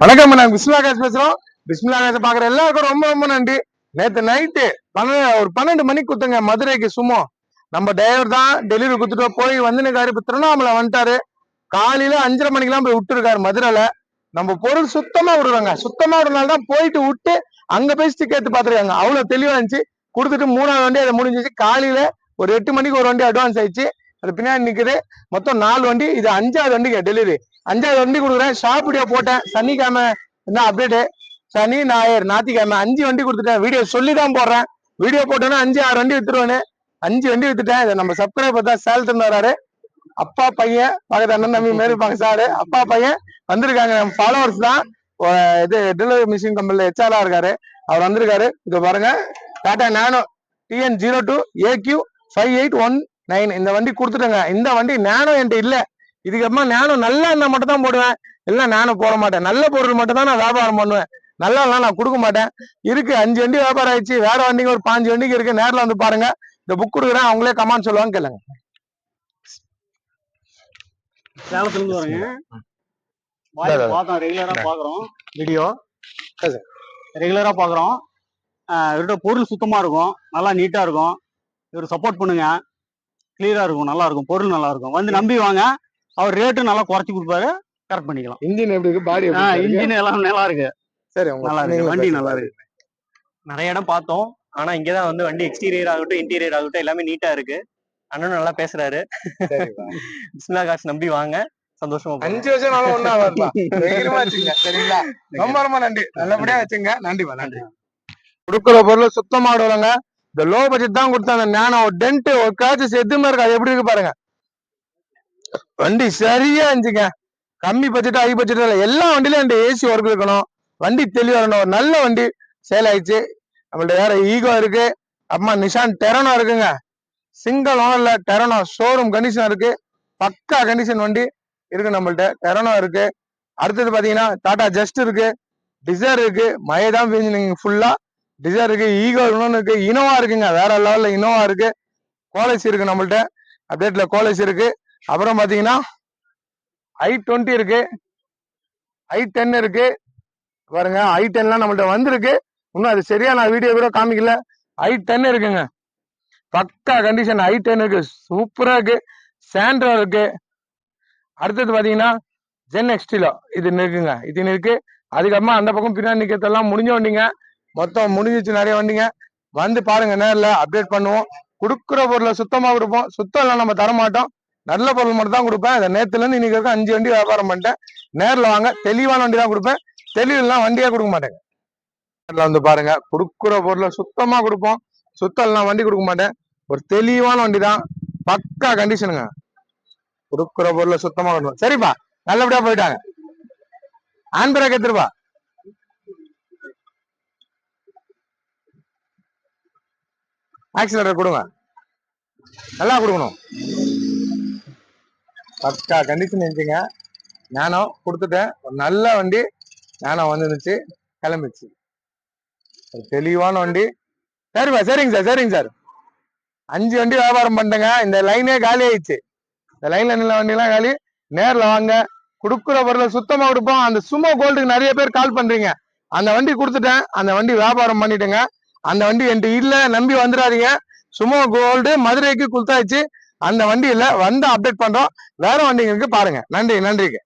வணக்கம், நாங்க பிஸ்மிலா காசு பேசுறோம். பிஸ்மிலா காசு பாக்குற எல்லாருக்கும் ரொம்ப ரொம்ப நன்றி. நேத்து நைட்டு ஒரு 12 மணிக்கு குத்துங்க மதுரைக்கு சும்மா. நம்ம டிரைவர் தான் டெலிவரி குத்துட்டு போய் வந்துருக்காரு. இப்ப திருவண்ணாமலை வந்துட்டாரு. காலையில 5:30 மணிக்கெல்லாம் போய் விட்டுருக்காரு மதுரையில. நம்ம பொருள் சுத்தமா விடுறாங்க. சுத்தமா விடுறதுனால தான் போயிட்டு விட்டு அங்க போய் ஸ்டிக் எடுத்து பாத்துருக்காங்க. அவ்வளவு தெளிவா இருந்துச்சு. கொடுத்துட்டு 3வது வண்டி அதை முடிஞ்சிச்சு. காலையில ஒரு 8 மணிக்கு ஒரு வண்டி அட்வான்ஸ் ஆயிடுச்சு. அது பின்னாடி நிக்குது. மொத்தம் 4 வண்டி. இது 5வது வண்டிங்க டெலிவரி. 5வது வண்டி கொடுக்குறேன். ஷாப் வீடியோ போட்டேன். சனிக்கிழமை என்ன அப்டேட்டு, சனி ஞாயிறு ஞாயிற்றுக்கிழமை 5 வண்டி கொடுத்துட்டேன். வீடியோ சொல்லிதான் போடுறேன். வீடியோ போட்டோன்னா 5-6 வண்டி வித்துருவேன்னு 5 வண்டி வித்துட்டேன். இதை நம்ம சப்ஸ்கிரைபர் தான் சேலத்துல வராரு. அப்பா பையன் பக்கத்து அண்ணன் தம்பி மாரி இருப்பாங்க சாரு. அப்பா பையன் வந்திருக்காங்க. நம்ம ஃபாலோவர்ஸ் தான். இது டெலிவரி மிஷின் கம்பெனில ஹெச்ஆரா இருக்காரு. அவர் வந்திருக்காரு. இது பாருங்க, டாடா நானோ TN02 AQ5819 இந்த வண்டி கொடுத்துட்டேங்க. இந்த வண்டி நானோ என்கிட்ட இல்ல. இதுக்கப்புறமா நானோ நல்லா இருந்தா மட்டும் தான் போடுவேன். இல்ல நானும் போட மாட்டேன். நல்ல பொருள் மட்டும் தான் நான் வியாபாரம் பண்ணுவேன். நல்லா எல்லாம் நான் கொடுக்க மாட்டேன். இருக்கு 5 வண்டி வியாபாரம் ஆயிடுச்சு. வேற வண்டிங்க ஒரு 5 வண்டிக்கு இருக்கு. நேரில் வந்து பாருங்க. இந்த புக் கொடுக்குறேன். அவங்களே கமெண்ட் சொல்லுவாங்க, கேளுங்க. சேலத்துல இருந்து வரேங்க. பார்த்தோம், ரெகுலரா பாக்குறோம் வீடியோ. ரெகுலரா பாக்குறோம். இவர்கிட்ட பொருள் சுத்தமா இருக்கும், நல்லா நீட்டா இருக்கும். இவர் சப்போர்ட் பண்ணுங்க. கிளியரா இருக்கும், நல்லா இருக்கும், பொருள் நல்லா இருக்கும். வந்து நம்பி வாங்க. அவர் ரேட்டு நல்லா குறைச்சி கொடுப்பாரு. கரெக்ட் பண்ணிக்கலாம். இன்ஜின் எப்படி இருக்கு? பாடி இன்ஜின் எல்லாம் நல்லா இருக்கு. சரி, நல்லா இருக்கு. வண்டி நல்லா இருக்கு. நிறைய இடம் பார்த்தோம். ஆனா இங்கதான் வந்து வண்டி எக்ஸ்டீரியர் ஆகட்டும் இன்டீரியர் ஆகட்டும் எல்லாமே நீட்டா இருக்கு. அண்ணனும் நல்லா பேசுறாரு. பிஸ்மிலா காசு நம்பி வாங்க. சந்தோஷமா 5 வருஷம் நாளும் ஒண்ணா வரப்பா. சரிங்களா? ரொம்ப ரொம்ப நன்றி. நல்லபடியா வச்சுங்க. நன்றிப்பா, நன்றி. கொடுக்குற பொருள் சுத்தமா விடுவாங்க. இந்த லோ பட்ஜெட் தான் கொடுத்தாங்க. நானோ டென்ட் ஒரு காய்ச்சி எதுவுமே இருக்கு. அது எப்படி இருக்கு பாருங்க. வண்டி சரியா இருந்துச்சுங்க. கம்மி பட்ஜெட் ஹை பட்ஜெட் இல்லை, எல்லா வண்டியிலும் இந்த ஏசி ஒர்க் இருக்கணும். வண்டி தெளிவா இருக்கணும். ஒரு நல்ல வண்டி சேல் ஆயிடுச்சு. நம்மள்ட்ட வேற ஈகோ இருக்கு. அப்புறமா நிஷான் டெரனோ இருக்குங்க. சிங்கிள் ஓனர்ல டெரனோ ஷோரூம் கண்டிஷன் இருக்கு. பக்கா கண்டிஷன் வண்டி இருக்கு நம்மள்ட்ட. டெரனோ இருக்கு. அடுத்தது பாத்தீங்கன்னா டாடா ஜஸ்ட் இருக்கு, டிசைர் இருக்கு. மழைதான் பெஞ்சு ஃபுல்லா டிசைர் இருக்கு. ஈகோ இன்னொன்னு இருக்கு. இனோவா இருக்குங்க. வேற லெவல்ல இனோவா இருக்கு. கோலேஜ் இருக்கு நம்மள்ட்ட. அப்டேட்ல கோலேஜ் இருக்கு. அப்புறம் பாத்தீங்கன்னா i20 இருக்கு, i10 இருக்கு. பாருங்க, i10லாம் நம்மள்ட்ட வந்திருக்கு. இன்னும் அது சரியா நான் வீடியோ கூட காமிக்கல. i10 இருக்குங்க. பக்கா கண்டிஷன் i10 இருக்கு. சூப்பரா இருக்கு. சாண்ட்ரா இருக்கு. அடுத்தது பாத்தீங்கன்னா ஜென் எக்ஸ்டிலோ இது இருக்குங்க. இது இருக்கு. அதுக்கப்புறமா அந்த பக்கம் பின்னாடி நிக்கிறதெல்லாம் முடிஞ்ச வண்டிங்க. மொத்தம் முடிஞ்சிச்சு. நிறைய வண்டிங்க. வந்து பாருங்க, நேரில் அப்டேட் பண்ணுவோம். கொடுக்குற பொருளை சுத்தமா கொடுப்போம். சுத்தம் இல்லை நம்ம தர மாட்டோம். நல்ல பொருள் மட்டும் தான் கொடுப்பேன். அதை நேத்துல இருந்து இன்னைக்கு வரைக்கும் 5 வண்டி வியாபாரம் பண்ணிட்டேன். நேரில் வாங்க. தெளிவான வண்டி தான் கொடுப்பேன். தெளிவுலாம் வண்டியா கொடுக்க மாட்டேங்க. நேரில் வந்து பாருங்க. கொடுக்குற பொருளை சுத்தமா கொடுப்போம். சுத்தம் எல்லாம் வண்டி கொடுக்க மாட்டேன். ஒரு தெளிவான வண்டி தான். பக்கா கண்டிஷனுங்க. கொடுக்குற பொருளை சுத்தமா கொடுப்போம். சரிப்பா, நல்லபடியா போயிட்டாங்க. Hand brake எடுத்துருப்பா. ஆக்சிலேட்டர் கொடுங்க. நல்லா கொடுக்கணும். பக்கா கண்டிஷன் இருந்துச்சுங்க. நானோ கொடுத்துட்டேன். ஒரு நல்ல வண்டி நானோ வந்துருந்துச்சு, கிளம்பிச்சு. ஒரு தெளிவான வண்டி. சரிப்பா, சரிங்க சார், சரிங்க சார். 5 வண்டி வியாபாரம் பண்ணிட்டேங்க. இந்த லைனே காலி ஆயிடுச்சு. இந்த லைன்ல நில வண்டிலாம் காலி. நேரில் வாங்க. கொடுக்குற பொருளை சுத்தமா கொடுப்போம். அந்த சுமோ கோல்டுக்கு நிறைய பேர் கால் பண்றீங்க. அந்த வண்டி கொடுத்துட்டேன். அந்த வண்டி வியாபாரம் பண்ணிட்டுங்க. அந்த வண்டி என்கிட்ட இல்ல, நம்பி வந்துடாதீங்க. சுமோ கோல்டு மதுரைக்கு குடுத்தாச்சு. அந்த வண்டி இல்ல, வந்து அப்டேட் பண்றோம். வேற வண்டிங்களுக்கு பாருங்க. நன்றி, நன்றிங்க.